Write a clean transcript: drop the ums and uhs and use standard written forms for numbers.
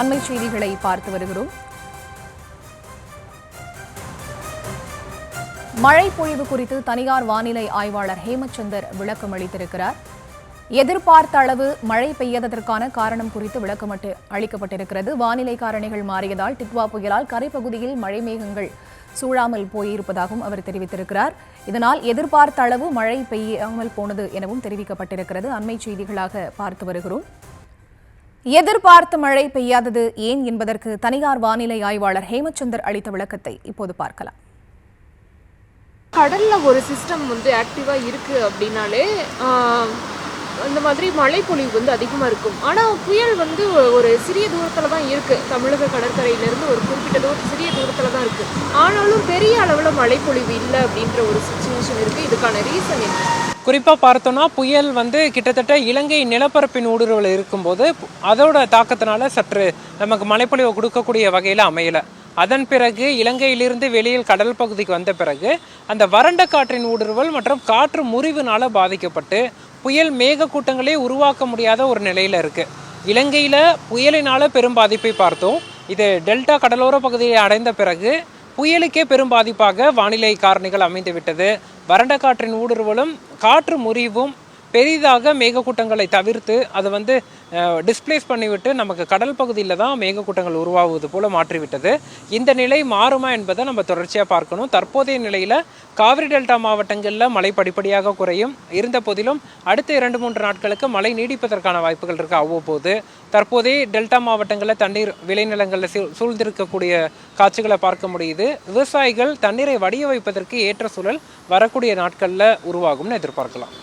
அண்மை செய்திகளை பார்த்து வருகிறோம். மழை பொழிவு குறித்து தனியார் வானிலை ஆய்வாளர் ஹேமச்சந்தர் விளக்கம் அளித்திருக்கிறார். எதிர்பார்த்த அளவு மழை பெய்யாததற்கான காரணம் குறித்து விளக்கம் அளிக்கப்பட்டிருக்கிறது. வானிலை காரணிகள் மாறியதால் டிட்வா புயலால் கரைப்பகுதியில் மழை மேகங்கள் சூழாமல் போயிருப்பதாகவும் அவர் தெரிவித்திருக்கிறார். இதனால் எதிர்பார்த்த அளவு மழை பெய்யாமல் போனது எனவும் தெரிவிக்கப்பட்டிருக்கிறது. அண்மை செய்திகளாக பார்த்து வருகிறோம். எதிர்பார்த்த மழை பெய்யாதது ஏன் என்பதற்கு தனியார் வானிலை ஆய்வாளர் ஹேமச்சந்தர் அளித்த விளக்கத்தை இப்போது பார்க்கலாம். கடல்ல ஒரு சிஸ்டம் ஆக்டிவா இருக்கு அப்படின்னாலே இந்த மாதிரி மழைப்பொழிவு அதிகமாக இருக்கும். ஆனால் புயல் ஒரு சிறிய தூரத்தில் தான் இருக்குது. தமிழக கடற்கரையிலேருந்து ஒரு குறிப்பிட்ட சிறிய தூரத்தில் தான் இருக்குது. ஆனாலும் பெரிய அளவில் மழைப்பொழிவு இல்லை அப்படின்ற ஒரு சிச்சுவேஷன் இருக்குது. இதுக்கான ரீசன் என்ன? குறிப்பாக பார்த்தோன்னா புயல் கிட்டத்தட்ட இலங்கை நிலப்பரப்பின் ஊடுருவல் இருக்கும்போது அதோட தாக்கத்தினால சற்று நமக்கு மழைப்பொழிவை கொடுக்கக்கூடிய வகையில் அமையலை. அதன் பிறகு இலங்கையிலிருந்து வெளியில் கடல் பகுதிக்கு வந்த பிறகு அந்த வறண்ட காற்றின் ஊடுருவல் மற்றும் காற்று முறிவுனால பாதிக்கப்பட்டு புயல் மேகக்கூட்டங்களே உருவாக்க முடியாத ஒரு நிலையில் இருக்குது. இலங்கையில் புயலினால பெரும் பாதிப்பை பார்த்தோம். இது டெல்டா கடலோர பகுதியை அடைந்த பிறகு புயலுக்கே பெரும் பாதிப்பாக வானிலை காரணிகள் அமைந்துவிட்டது. வறண்ட காற்றின் ஊடுருவலும் காற்று முறிவும் பெரிதாக மேகக்கூட்டங்களை தவிர்த்து அதை டிஸ்பிளேஸ் பண்ணிவிட்டு நமக்கு கடல் பகுதியில் தான் மேகக்கூட்டங்கள் உருவாகுவது போல மாற்றிவிட்டது. இந்த நிலை மாறுமா என்பதை நம்ம தொடர்ச்சியாக பார்க்கணும். தற்போதைய நிலையில் காவிரி டெல்டா மாவட்டங்களில் மழை படிப்படியாக குறையும். இருந்த போதிலும் அடுத்த 2-3 நாட்களுக்கு மழை நீடிப்பதற்கான வாய்ப்புகள் இருக்குது. அவ்வப்போது தற்போதைய டெல்டா மாவட்டங்களில் தண்ணீர் விளைநிலங்களில் சூழ்ந்திருக்கக்கூடிய காட்சிகளை பார்க்க முடியுது. விவசாயிகள் தண்ணீரை வடிய வைப்பதற்கு ஏற்ற சூழல் வரக்கூடிய நாட்களில் உருவாகும்னு எதிர்பார்க்கலாம்.